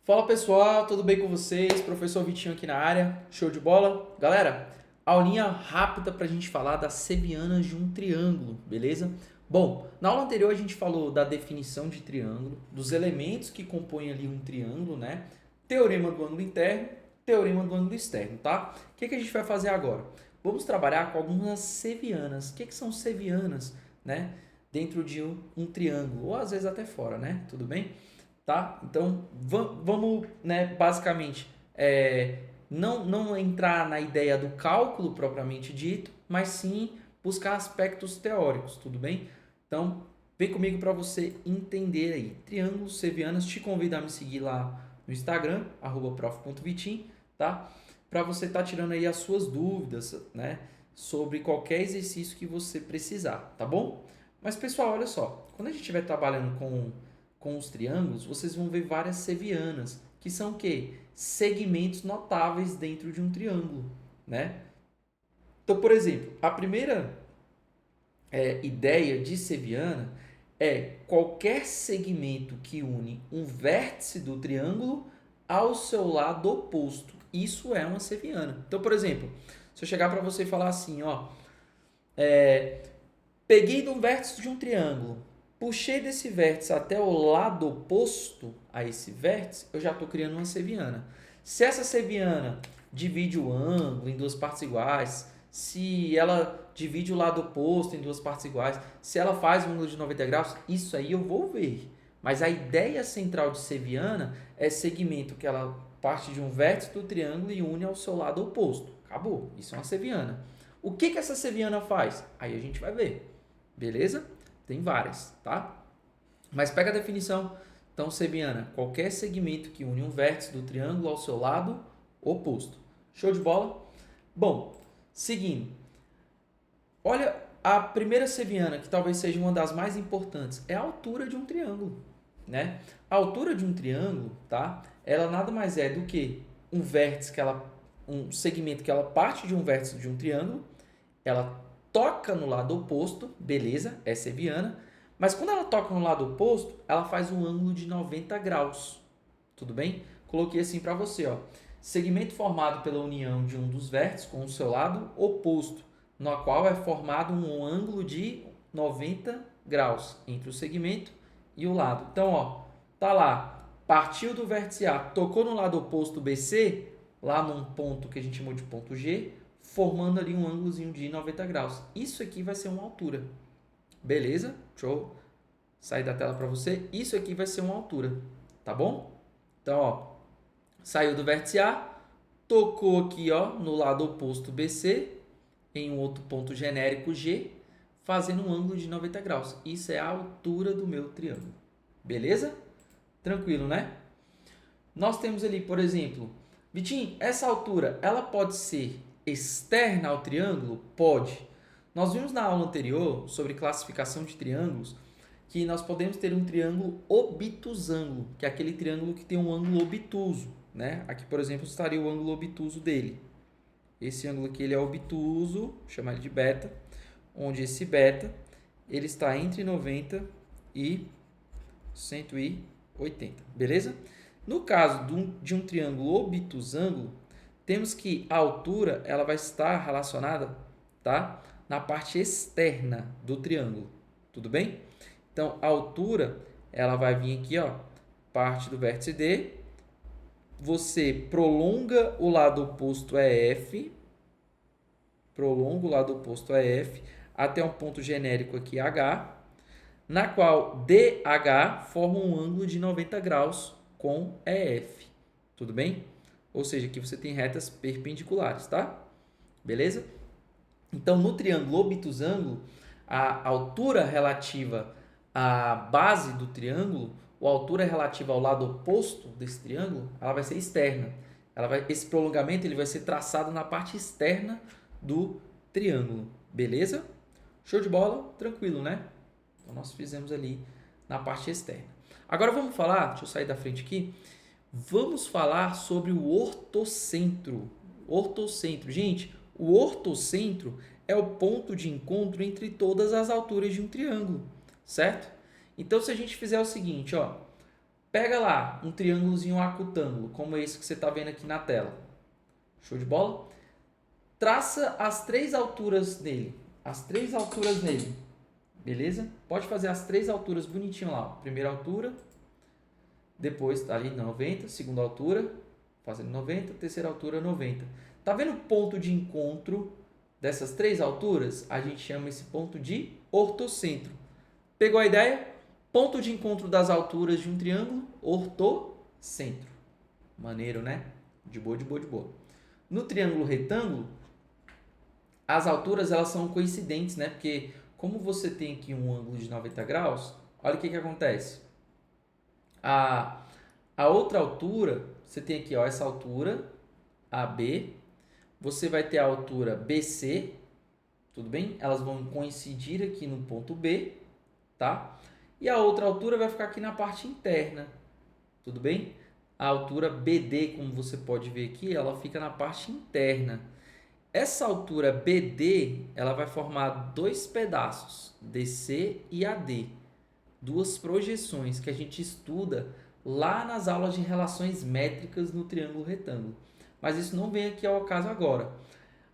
Fala pessoal, tudo bem com vocês? Professor Vitinho aqui na área, show de bola? Galera, aulinha rápida para a gente falar das sevianas de um triângulo, beleza? Bom, na aula anterior a gente falou da definição de triângulo, dos elementos que compõem ali um triângulo, né? Teorema do ângulo interno, teorema do ângulo externo, tá? O que a gente vai fazer agora? Vamos trabalhar com algumas sevianas. O que são sevianas, né? Dentro de um triângulo, ou às vezes até fora, né? Tudo bem? Tá? Então, vamos, né, basicamente, não entrar na ideia do cálculo propriamente dito, mas sim buscar aspectos teóricos, tudo bem? Então, vem comigo para você entender aí. Triângulos sevianos, te convido a me seguir lá no Instagram, @prof.vitim, tá? Para você estar tirando aí as suas dúvidas, né, sobre qualquer exercício que você precisar, tá bom? Mas, pessoal, olha só, quando a gente estiver trabalhando com os triângulos, vocês vão ver várias sevianas, que são o quê? Segmentos notáveis dentro de um triângulo, né? Então, por exemplo, a primeira ideia de seviana é qualquer segmento que une um vértice do triângulo ao seu lado oposto. Isso é uma seviana. Então, por exemplo, se eu chegar para você e falar assim, ó, peguei de um vértice de um triângulo, puxei desse vértice até o lado oposto a esse vértice, eu já estou criando uma seviana. Se essa seviana divide o ângulo em duas partes iguais, se ela divide o lado oposto em duas partes iguais, se ela faz um ângulo de 90 graus, isso aí eu vou ver. Mas a ideia central de seviana é segmento que ela parte de um vértice do triângulo e une ao seu lado oposto. Acabou. Isso é uma seviana. O que essa seviana faz? Aí a gente vai ver. Beleza? Tem várias, tá? Mas pega a definição. Então, seviana, qualquer segmento que une um vértice do triângulo ao seu lado oposto. Show de bola? Bom, seguindo. Olha a primeira seviana, que talvez seja uma das mais importantes, é a altura de um triângulo, né? A altura de um triângulo, tá? Ela nada mais é do que um vértice um segmento que ela parte de um vértice de um triângulo, ela toca no lado oposto, beleza, é seviana, mas quando ela toca no lado oposto, ela faz um ângulo de 90 graus, tudo bem? Coloquei assim para você, ó, segmento formado pela união de um dos vértices com o seu lado oposto, no qual é formado um ângulo de 90 graus entre o segmento e o lado. Então, ó, tá lá, partiu do vértice A, tocou no lado oposto BC, lá num ponto que a gente chamou de ponto G, formando ali um ângulozinho de 90 graus. Isso aqui vai ser uma altura. Beleza? Deixa eu sair da tela para você. Isso aqui vai ser uma altura, tá bom? Então, ó, saiu do vértice A, tocou aqui, ó, no lado oposto BC, em um outro ponto genérico G, fazendo um ângulo de 90 graus. Isso é a altura do meu triângulo. Beleza? Tranquilo, né? Nós temos ali, por exemplo, Vitinho, essa altura, ela pode ser externa ao triângulo? Pode. Nós vimos na aula anterior sobre classificação de triângulos que nós podemos ter um triângulo obtusângulo, que é aquele triângulo que tem um ângulo obtuso, né? Aqui, por exemplo, estaria o ângulo obtuso dele. Esse ângulo aqui ele é obtuso, chamar ele de beta, onde esse beta ele está entre 90 e 180, beleza? No caso de um triângulo obtusângulo, temos que a altura ela vai estar relacionada, tá, na parte externa do triângulo, tudo bem? Então, a altura ela vai vir aqui, ó, parte do vértice D, você prolonga o lado oposto a F, até um ponto genérico aqui H, na qual DH forma um ângulo de 90 graus com EF, tudo bem? Ou seja, aqui você tem retas perpendiculares, tá? Beleza? Então, no triângulo obtusângulo, a altura relativa à base do triângulo, ou a altura relativa ao lado oposto desse triângulo, ela vai ser externa. Esse prolongamento ele vai ser traçado na parte externa do triângulo. Beleza? Show de bola? Tranquilo, né? Então, nós fizemos ali na parte externa. Agora vamos falar, deixa eu sair da frente aqui, vamos falar sobre o ortocentro. Ortocentro, gente, o ortocentro é o ponto de encontro entre todas as alturas de um triângulo, certo? Então, se a gente fizer o seguinte, ó, Pega lá um triângulozinho acutângulo, como esse que você está vendo aqui na tela. Show de bola? Traça as três alturas nele. As três alturas nele. Beleza? Pode fazer as três alturas bonitinho lá. Primeira altura, depois tá ali 90, segunda altura, fazendo 90, terceira altura 90. Tá vendo o ponto de encontro dessas três alturas? A gente chama esse ponto de ortocentro. Pegou a ideia? Ponto de encontro das alturas de um triângulo, ortocentro. Maneiro, né? De boa, de boa, de boa. No triângulo retângulo, as alturas elas são coincidentes, né? Porque como você tem aqui um ângulo de 90 graus, olha o que acontece. A outra altura, você tem aqui ó, essa altura, AB, você vai ter a altura BC, tudo bem? Elas vão coincidir aqui no ponto B, tá? E a outra altura vai ficar aqui na parte interna, tudo bem? A altura BD, como você pode ver aqui, ela fica na parte interna. Essa altura BD, ela vai formar dois pedaços, DC e AD. Duas projeções que a gente estuda lá nas aulas de relações métricas no triângulo retângulo. Mas isso não vem aqui ao caso agora.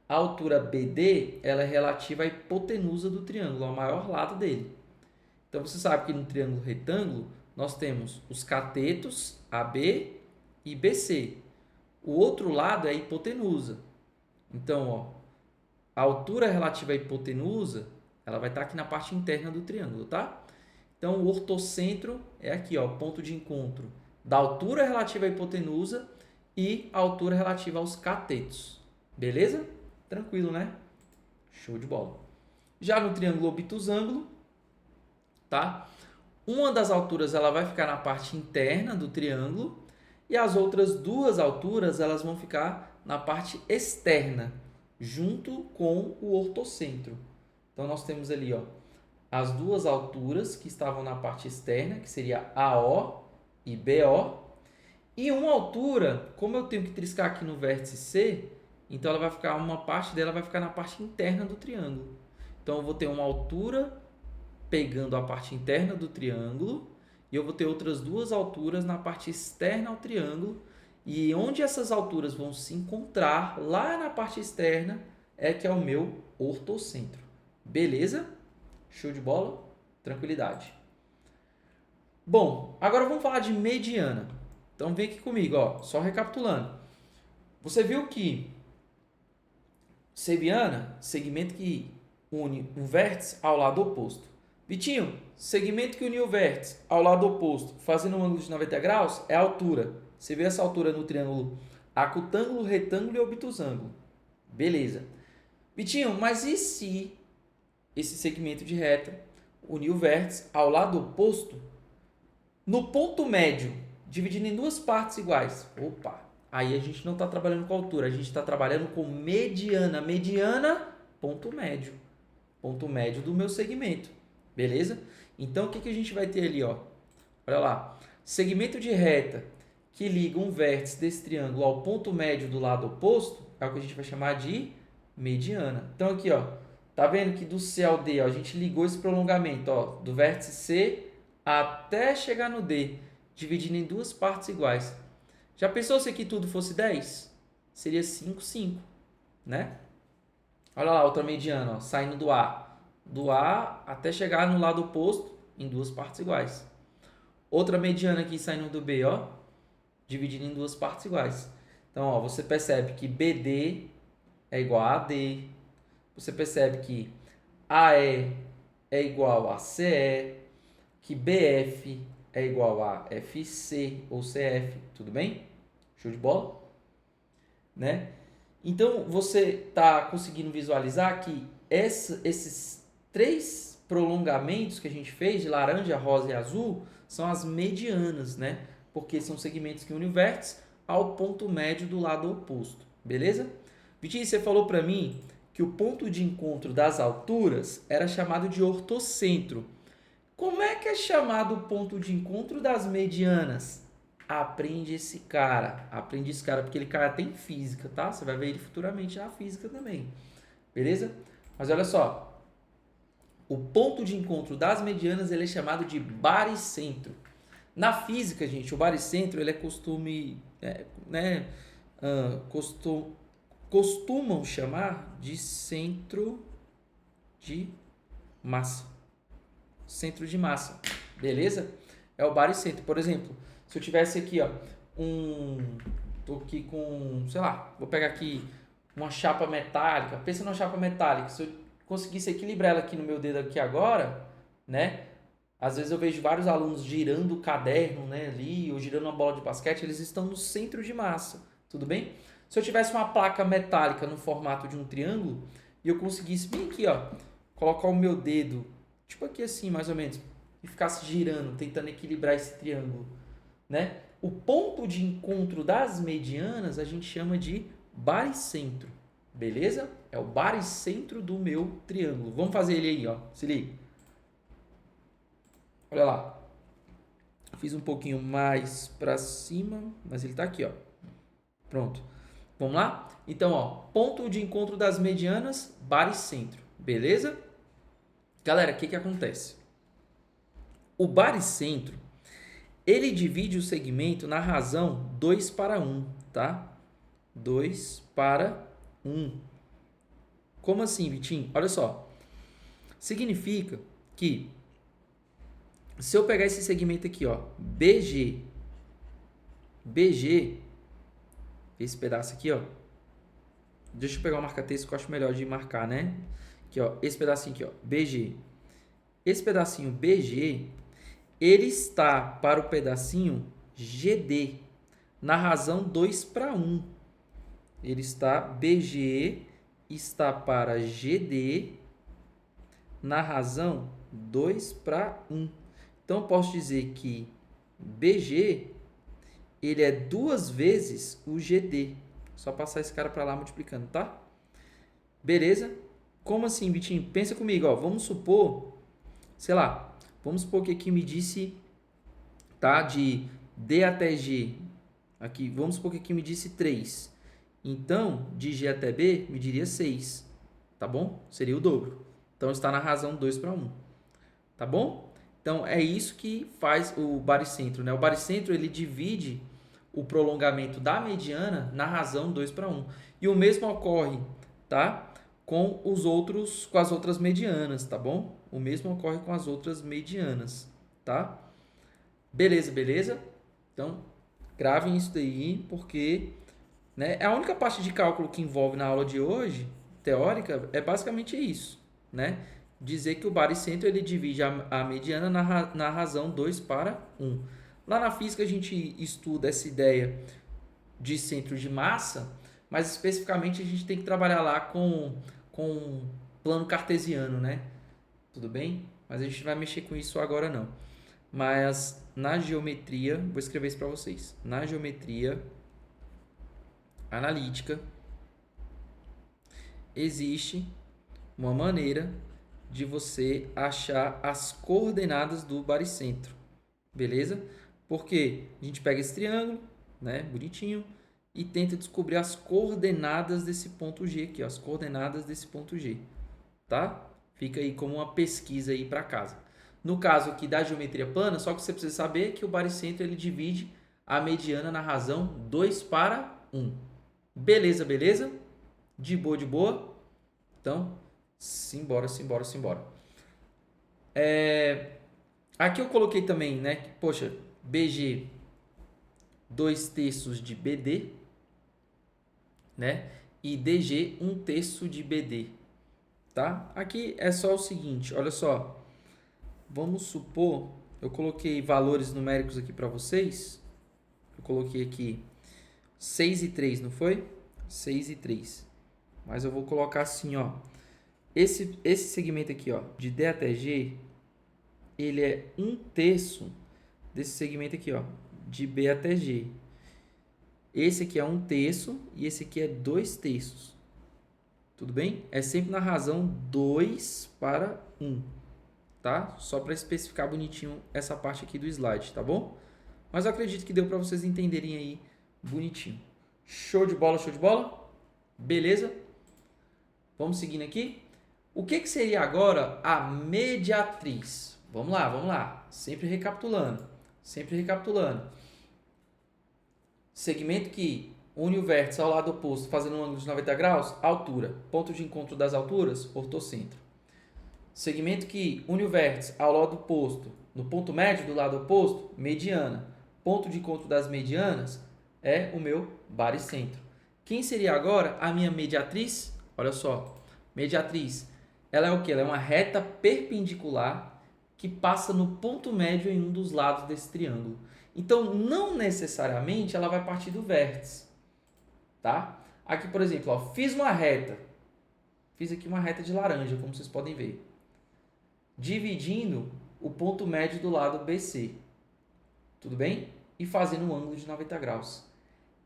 A altura BD, ela é relativa à hipotenusa do triângulo, ao maior lado dele. Então você sabe que no triângulo retângulo nós temos os catetos AB e BC. O outro lado é a hipotenusa. Então, ó, a altura relativa à hipotenusa, ela vai estar aqui na parte interna do triângulo, tá? Então, o ortocentro é aqui, ó, ponto de encontro da altura relativa à hipotenusa e a altura relativa aos catetos. Beleza? Tranquilo, né? Show de bola. Já no triângulo obtusângulo, tá? Uma das alturas ela vai ficar na parte interna do triângulo e as outras duas alturas elas vão ficar na parte externa, junto com o ortocentro. Então nós temos ali, ó, as duas alturas que estavam na parte externa, que seria AO e BO, e uma altura, como eu tenho que triscar aqui no vértice C, então ela vai ficar, uma parte dela vai ficar na parte interna do triângulo. Então eu vou ter uma altura pegando a parte interna do triângulo e eu vou ter outras duas alturas na parte externa ao triângulo. E onde essas alturas vão se encontrar, lá na parte externa, é que é o meu ortocentro. Beleza? Show de bola? Tranquilidade. Bom, agora vamos falar de mediana. Então vem aqui comigo, ó, só recapitulando. Você viu que mediana, segmento que une um vértice ao lado oposto. Vitinho, segmento que une o vértice ao lado oposto, fazendo um ângulo de 90 graus, é a altura. Você vê essa altura no triângulo acutângulo, retângulo e obtusângulo. Beleza. Vitinho, mas e se esse segmento de reta unir o vértice ao lado oposto no ponto médio, dividindo em duas partes iguais? Opa, aí a gente não está trabalhando com altura, a gente está trabalhando com mediana. Mediana, ponto médio. Ponto médio do meu segmento. Beleza? Então, o que a gente vai ter ali? Ó? Olha lá. Segmento de reta que liga um vértice desse triângulo ao ponto médio do lado oposto é o que a gente vai chamar de mediana. Então, aqui, ó, tá vendo que do C ao D, ó, a gente ligou esse prolongamento, ó, do vértice C até chegar no D, dividindo em duas partes iguais. Já pensou se aqui tudo fosse 10? Seria 5, 5, né? Olha lá, outra mediana, ó, saindo do A. Do A até chegar no lado oposto em duas partes iguais. Outra mediana aqui saindo do B, ó, dividindo em duas partes iguais. Então, ó, você percebe que BD é igual a AD. Você percebe que AE é igual a CE, que BF é igual a FC ou CF, tudo bem? Show de bola? Né? Então, você está conseguindo visualizar que esses três prolongamentos que a gente fez, de laranja, rosa e azul, são as medianas, né? Porque são segmentos que unem o vértice ao ponto médio do lado oposto, beleza? Vitinho, você falou para mim que o ponto de encontro das alturas era chamado de ortocentro. Como é que é chamado o ponto de encontro das medianas? Aprende esse cara porque ele cara tem física, tá? Você vai ver ele futuramente na física também, beleza? Mas olha só, o ponto de encontro das medianas ele é chamado de baricentro. Na física, gente, o baricentro ele é costume, né, costumam chamar de centro de massa. Centro de massa, beleza? É o baricentro. Por exemplo, se eu tivesse aqui, ó, tô aqui com, sei lá, vou pegar aqui uma chapa metálica. Pensa numa chapa metálica. Se eu conseguisse equilibrar ela aqui no meu dedo aqui agora, né? Às vezes eu vejo vários alunos girando o caderno, né, ali, ou girando uma bola de basquete, eles estão no centro de massa, tudo bem? Se eu tivesse uma placa metálica no formato de um triângulo e eu conseguisse bem aqui, ó, colocar o meu dedo, tipo aqui assim, mais ou menos, e ficasse girando, tentando equilibrar esse triângulo, né? O ponto de encontro das medianas a gente chama de baricentro, beleza? É o baricentro do meu triângulo. Vamos fazer ele aí, ó, se liga. Olha lá. Fiz um pouquinho mais para cima, mas ele está aqui, ó. Pronto. Vamos lá? Então, ó, ponto de encontro das medianas, baricentro. Beleza? Galera, o que acontece? O baricentro, ele divide o segmento na razão 2:1, tá? 2:1. Como assim, Vitinho? Olha só. Significa que se eu pegar esse segmento aqui, ó, BG, esse pedaço aqui, ó, deixa eu pegar o marca-texto que eu acho melhor de marcar, né? Aqui, ó, esse pedacinho aqui, ó, BG. Esse pedacinho BG, ele está para o pedacinho GD, na razão 2:1. BG está para GD, na razão 2:1. Então, eu posso dizer que BG, ele é 2 vezes o GD. Só passar esse cara para lá multiplicando, tá? Beleza? Como assim, Vitinho? Pensa comigo, ó. Vamos supor, sei lá, vamos supor que aqui me disse, tá? De D até G. Aqui, vamos supor que aqui me disse 3. Então, de G até B, me diria 6. Tá bom? Seria o dobro. Então, está na razão 2:1. Tá bom? Então, é isso que faz o baricentro, né? O baricentro, ele divide o prolongamento da mediana na razão 2:1. E o mesmo ocorre, tá? Com as outras medianas, tá bom? O mesmo ocorre com as outras medianas, tá? Beleza, beleza? Então, gravem isso daí, porque, né, a única parte de cálculo que envolve na aula de hoje, teórica, é basicamente isso, né? Dizer que o baricentro ele divide a mediana na razão 2:1. Lá na física a gente estuda essa ideia de centro de massa, mas especificamente a gente tem que trabalhar lá com plano cartesiano, né? Tudo bem? Mas a gente não vai mexer com isso agora não. Mas na geometria, vou escrever isso para vocês. Na geometria analítica existe uma maneira de você achar as coordenadas do baricentro, beleza? Porque a gente pega esse triângulo, né, bonitinho, e tenta descobrir as coordenadas desse ponto G aqui, ó, as coordenadas desse ponto G, tá? Fica aí como uma pesquisa aí para casa. No caso aqui da geometria plana, só que você precisa saber que o baricentro ele divide a mediana na razão 2:1. Beleza, beleza? De boa, de boa? Então, simbora. Aqui eu coloquei também, né? Que, poxa, BG 2/3 de BD, né? E DG 1/3 de BD, tá? Aqui é só o seguinte, olha só. Vamos supor, eu coloquei valores numéricos aqui para vocês. Eu coloquei aqui 6 e 3, não foi? 6 e 3. Mas eu vou colocar assim, ó. Esse segmento aqui, ó, de D até G, ele é 1/3 desse segmento aqui, ó, de B até G. Esse aqui é 1/3 e esse aqui é 2/3. Tudo bem? É sempre na razão 2:1, tá? Só para especificar bonitinho essa parte aqui do slide, tá bom? Mas eu acredito que deu para vocês entenderem aí bonitinho. Show de bola, show de bola? Beleza? Vamos seguindo aqui. O que seria agora a mediatriz? Vamos lá. Sempre recapitulando. Sempre recapitulando. Segmento que une o vértice ao lado oposto, fazendo um ângulo de 90 graus, altura. Ponto de encontro das alturas, ortocentro. Segmento que une o vértice ao lado oposto, no ponto médio do lado oposto, mediana. Ponto de encontro das medianas é o meu baricentro. Quem seria agora a minha mediatriz? Olha só, mediatriz, ela é o que? Ela é uma reta perpendicular que passa no ponto médio em um dos lados desse triângulo. Então, não necessariamente ela vai partir do vértice, tá? Aqui, por exemplo, ó, fiz uma reta. Fiz aqui uma reta de laranja, como vocês podem ver. Dividindo o ponto médio do lado BC. Tudo bem? E fazendo um ângulo de 90 graus.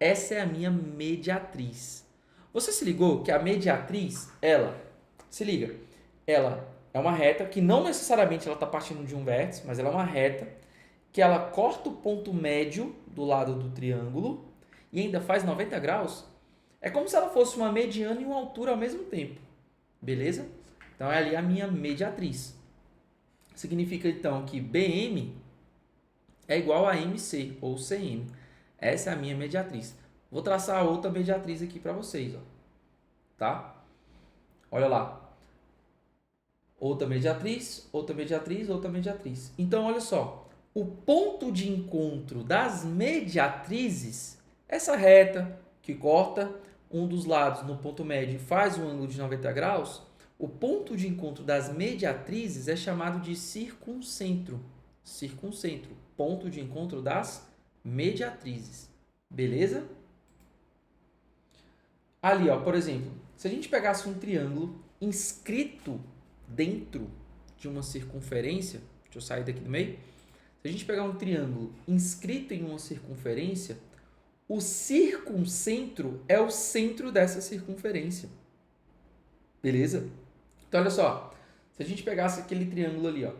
Essa é a minha mediatriz. Você se ligou que a mediatriz, se liga, ela é uma reta que não necessariamente ela está partindo de um vértice, mas ela é uma reta que ela corta o ponto médio do lado do triângulo e ainda faz 90 graus. É como se ela fosse uma mediana e uma altura ao mesmo tempo. Beleza? Então é ali a minha mediatriz. Significa então que BM é igual a MC ou CM. Essa é a minha mediatriz. Vou traçar outra mediatriz aqui para vocês, ó. Tá? Olha lá. Outra mediatriz, outra mediatriz, outra mediatriz. Então, olha só. O ponto de encontro das mediatrizes, essa reta que corta um dos lados no ponto médio e faz um ângulo de 90 graus, o ponto de encontro das mediatrizes é chamado de circuncentro. Circuncentro, ponto de encontro das mediatrizes. Beleza? Ali, ó, por exemplo, se a gente pegasse um triângulo inscrito dentro de uma circunferência, deixa eu sair daqui do meio. Se a gente pegar um triângulo inscrito em uma circunferência, o circuncentro é o centro dessa circunferência. Beleza? Então, olha só. Se a gente pegasse aquele triângulo ali, ó,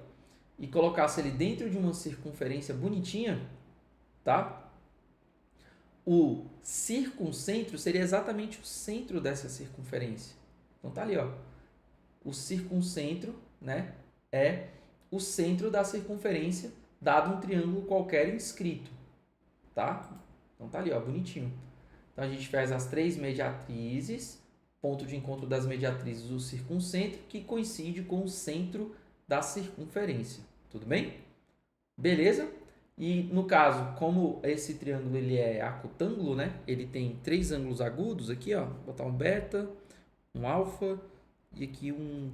e colocasse ele dentro de uma circunferência bonitinha, tá? O circuncentro seria exatamente o centro dessa circunferência. Então, tá ali, ó. O circuncentro, né, é o centro da circunferência dado um triângulo qualquer inscrito, tá? Então tá ali, ó, bonitinho. Então a gente faz as três mediatrizes, ponto de encontro das mediatrizes, o circuncentro, que coincide com o centro da circunferência. Tudo bem? Beleza? E no caso, como esse triângulo ele é acutângulo, né? Ele tem três ângulos agudos aqui, ó. Vou botar um beta, um alfa e aqui um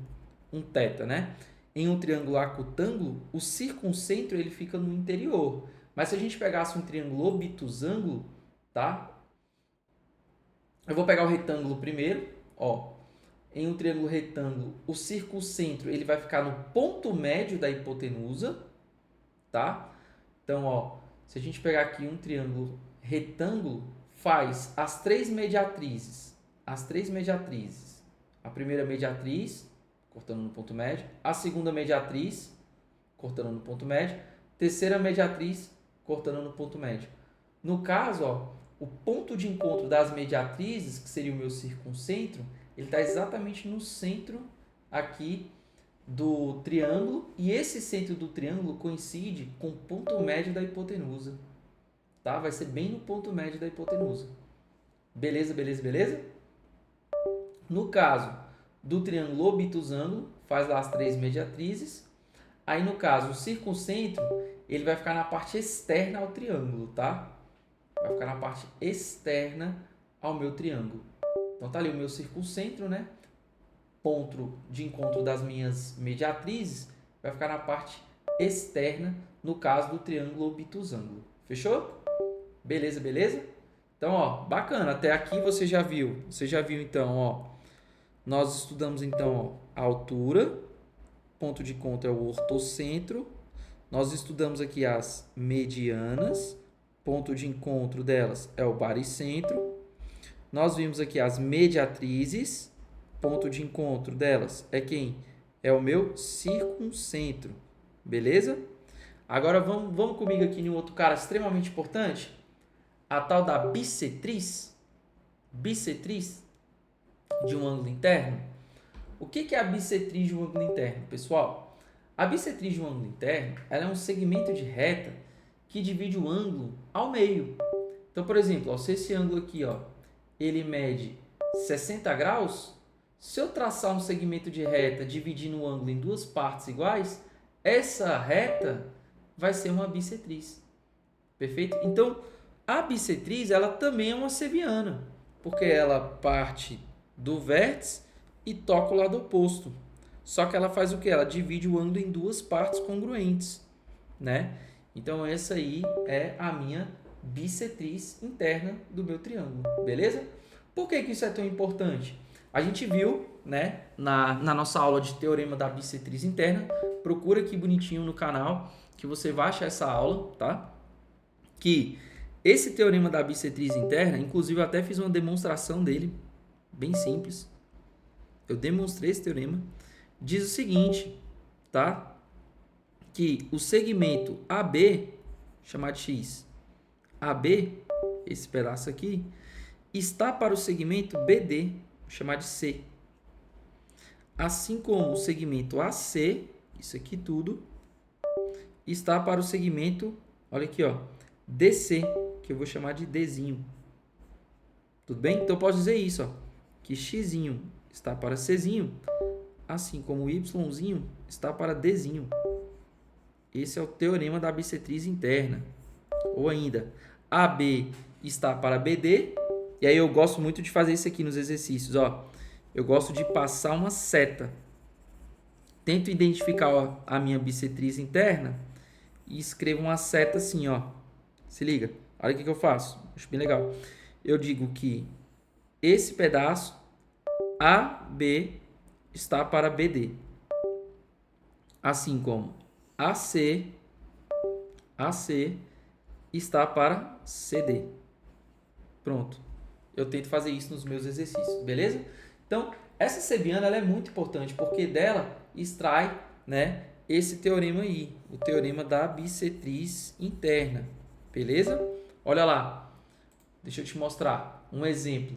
teta, né? Em um triângulo acutângulo, o circuncentro ele fica no interior. Mas se a gente pegasse um triângulo obtusângulo, tá? Eu vou pegar o retângulo primeiro, ó. Em um triângulo retângulo, o circuncentro ele vai ficar no ponto médio da hipotenusa, tá? Então, ó, se a gente pegar aqui um triângulo retângulo, faz as três mediatrizes. A primeira mediatriz, cortando no ponto médio. A segunda mediatriz, cortando no ponto médio. Terceira mediatriz, cortando no ponto médio. No caso, ó, o ponto de encontro das mediatrizes, que seria o meu circuncentro, ele está exatamente no centro aqui do triângulo. E esse centro do triângulo coincide com o ponto médio da hipotenusa. Tá? Vai ser bem no ponto médio da hipotenusa. Beleza, beleza, beleza? No caso do triângulo obtusângulo, faz lá as três mediatrizes. Aí, no caso, o circuncentro, ele vai ficar na parte externa ao triângulo, tá? Vai ficar na parte externa ao meu triângulo. Então, tá ali o meu circuncentro, né? Ponto de encontro das minhas mediatrizes vai ficar na parte externa, no caso do triângulo obtusângulo. Fechou? Beleza, beleza? Então, ó, bacana. Até aqui você já viu. Você já viu, então, ó. Nós estudamos, então, ó, a altura. Ponto de encontro é o ortocentro. Nós estudamos aqui as medianas. Ponto de encontro delas é o baricentro. Nós vimos aqui as mediatrizes. Ponto de encontro delas é quem? É o meu circuncentro. Beleza? Agora vamos comigo aqui em um outro cara extremamente importante. A tal da bissetriz. Bissetriz de um ângulo interno. O que é a bissetriz de um ângulo interno, pessoal? A bissetriz de um ângulo interno ela é um segmento de reta que divide o ângulo ao meio. Então, por exemplo, ó, se esse ângulo aqui, ó, ele mede 60 graus, se eu traçar um segmento de reta dividindo o ângulo em duas partes iguais, essa reta vai ser uma bissetriz. Perfeito? Então, a bissetriz, ela também é uma seviana, porque ela parte do vértice e toca o lado oposto. Só que ela faz o quê? Ela divide o ângulo em duas partes congruentes, né? Então, essa aí é a minha bissetriz interna do meu triângulo, beleza? Por que isso é tão importante? A gente viu, né, na nossa aula de teorema da bissetriz interna, procura aqui bonitinho no canal, que você vai achar essa aula, tá? Que esse teorema da bissetriz interna, inclusive eu até fiz uma demonstração dele, bem simples. Eu demonstrei esse teorema. Diz o seguinte, tá? Que o segmento AB, chamado de X, AB, esse pedaço aqui, está para o segmento BD, chamado de C. Assim como o segmento AC, isso aqui tudo, está para o segmento, olha aqui, ó, DC, que eu vou chamar de Dzinho. Tudo bem? Então eu posso dizer isso, ó, que Xzinho está para Czinho, assim como o Yzinho está para Dzinho. Esse é o teorema da bissetriz interna. Ou ainda, AB está para BD. E aí eu gosto muito de fazer isso aqui nos exercícios. Ó. Eu gosto de passar uma seta. Tento identificar, ó, a minha bissetriz interna e escrevo uma seta assim, ó. Se liga. Olha o que eu faço. Acho bem legal. Eu digo que esse pedaço AB está para BD. Assim como AC está para CD. Pronto. Eu tento fazer isso nos meus exercícios, beleza? Então, essa seviana ela é muito importante, porque dela extrai, né, esse teorema aí, o teorema da bissetriz interna, beleza? Olha lá, deixa eu te mostrar um exemplo.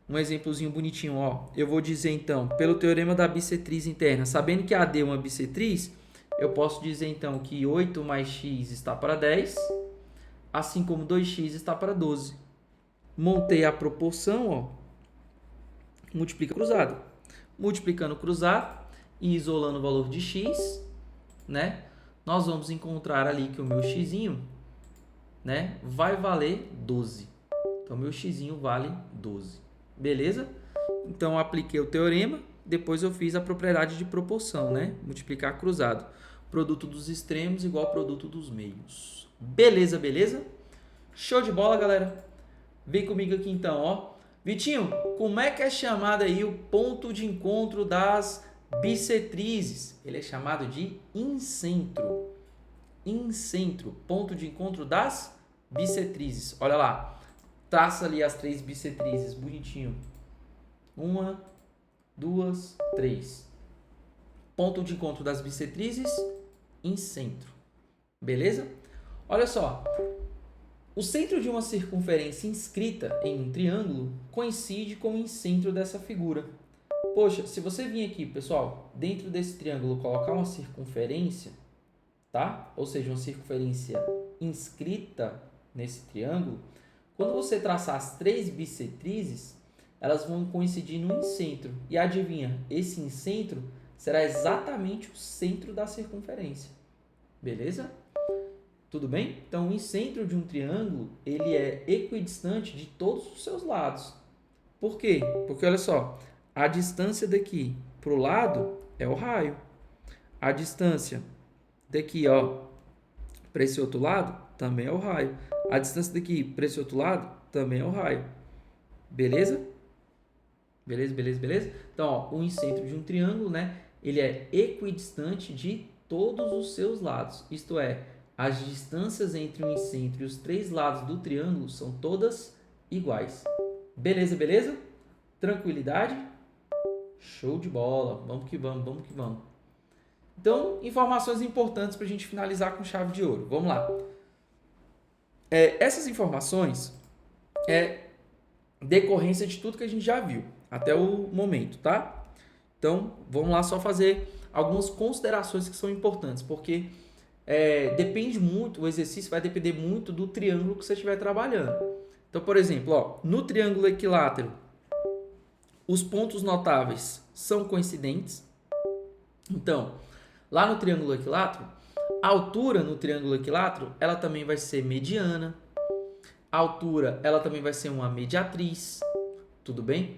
Um exemplozinho bonitinho, ó. Eu vou dizer então, pelo teorema da bissetriz interna, sabendo que AD é uma bissetriz, eu posso dizer então que 8 mais x está para 10, assim como 2x está para 12. Montei a proporção, ó, multiplica cruzado. Multiplicando cruzado e isolando o valor de x, né? Nós vamos encontrar ali que o meu xzinho, né, vai valer 12. Então, meu xzinho vale 12. Beleza? Então, eu apliquei o teorema, depois eu fiz a propriedade de proporção, né? Multiplicar cruzado. Produto dos extremos igual ao produto dos meios. Beleza, beleza? Show de bola, galera? Vem comigo aqui então, ó. Vitinho, como é que é chamado aí o ponto de encontro das bissetrizes? Ele é chamado de incentro. Incentro, ponto de encontro das bissetrizes. Olha lá. Traça ali as 3 bissetrizes, bonitinho. 1, 2, 3. Ponto de encontro das bissetrizes, incentro. Beleza? Olha só. O centro de uma circunferência inscrita em um triângulo coincide com o incentro dessa figura. Poxa, se você vir aqui, pessoal, dentro desse triângulo colocar uma circunferência, tá? Ou seja, uma circunferência inscrita nesse triângulo, quando você traçar as 3 bissetrizes, elas vão coincidir no incentro. E adivinha, esse incentro será exatamente o centro da circunferência. Beleza? Tudo bem? Então, o incentro de um triângulo, ele é equidistante de todos os seus lados. Por quê? Porque, olha só, a distância daqui para o lado é o raio. A distância daqui, ó, para esse outro lado, também é o raio. A distância daqui para esse outro lado, também é o raio. Beleza? Beleza, beleza, beleza? Então, ó, o incentro de um triângulo, né, ele é equidistante de todos os seus lados. Isto é, as distâncias entre o incentro e os 3 lados do triângulo são todas iguais. Beleza, beleza? Tranquilidade? Show de bola. Vamos que vamos, vamos que vamos. Então, informações importantes para a gente finalizar com chave de ouro. Vamos lá. Essas informações é decorrência de tudo que a gente já viu até o momento, tá? Então, vamos lá só fazer algumas considerações que são importantes, porque depende muito, o exercício vai depender muito do triângulo que você estiver trabalhando. Então, por exemplo, ó, no triângulo equilátero, os pontos notáveis são coincidentes. Então, lá no triângulo equilátero, a altura no triângulo equilátero, ela também vai ser mediana. A altura, ela também vai ser uma mediatriz. Tudo bem?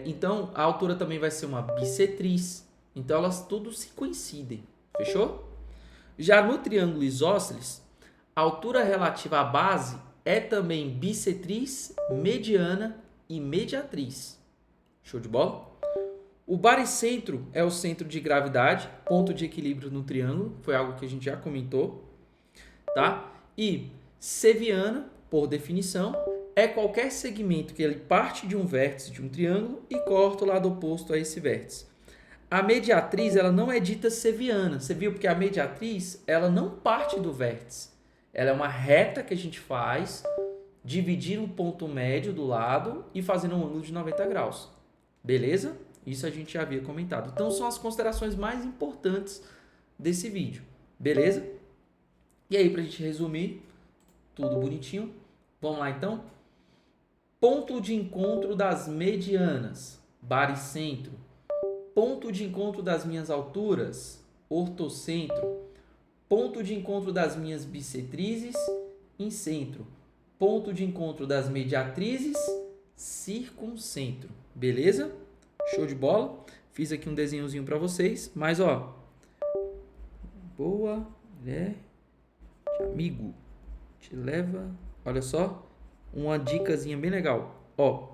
Então, a altura também vai ser uma bissetriz. Então, elas tudo se coincidem. Fechou? Já no triângulo isósceles, a altura relativa à base é também bissetriz, mediana e mediatriz. Show de bola? O baricentro é o centro de gravidade, ponto de equilíbrio no triângulo, foi algo que a gente já comentou, tá? E seviana, por definição, é qualquer segmento que ele parte de um vértice de um triângulo e corta o lado oposto a esse vértice. A mediatriz, ela não é dita seviana. Você viu? Porque a mediatriz, ela não parte do vértice. Ela é uma reta que a gente faz, dividir um ponto médio do lado e fazendo um ângulo de 90 graus. Beleza? Isso a gente já havia comentado. Então, são as considerações mais importantes desse vídeo. Beleza? E aí, para a gente resumir, tudo bonitinho. Vamos lá, então? Ponto de encontro das medianas, baricentro. Ponto de encontro das minhas alturas, ortocentro. Ponto de encontro das minhas bissetrizes, incentro. Ponto de encontro das mediatrizes, circuncentro. Beleza? Show de bola? Fiz aqui um desenhozinho para vocês, mas ó, boa, mulher de amigo, te leva, olha só, uma dicasinha bem legal. Ó,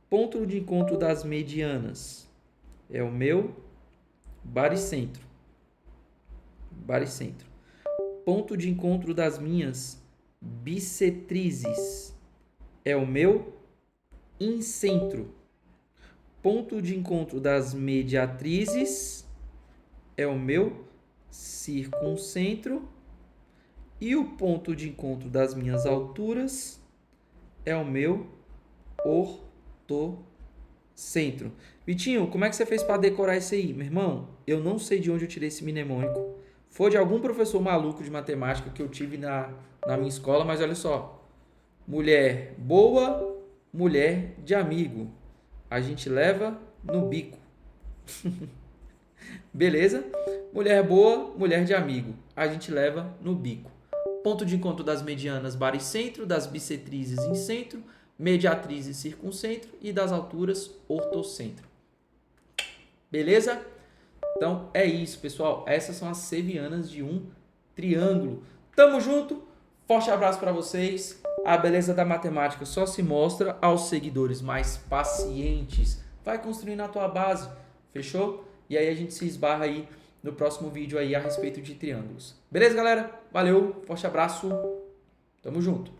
ponto de encontro das medianas é o meu baricentro. Baricentro. Ponto de encontro das minhas bissetrizes é o meu incentro. Ponto de encontro das mediatrizes é o meu circuncentro. E o ponto de encontro das minhas alturas é o meu ortocentro. Vitinho, como é que você fez para decorar isso aí? Meu irmão, eu não sei de onde eu tirei esse mnemônico. Foi de algum professor maluco de matemática que eu tive na minha escola, mas olha só. Mulher boa, mulher de amigo. A gente leva no bico. Beleza? Mulher boa, mulher de amigo. A gente leva no bico. Ponto de encontro das medianas, baricentro, das bissetrizes, incentro, mediatrizes, circuncentro e das alturas, ortocentro. Beleza? Então é isso, pessoal. Essas são as sevianas de um triângulo. Tamo junto. Forte abraço para vocês. A beleza da matemática só se mostra aos seguidores mais pacientes. Vai construindo a tua base. Fechou? E aí a gente se esbarra aí no próximo vídeo aí a respeito de triângulos. Beleza, galera? Valeu. Forte abraço. Tamo junto.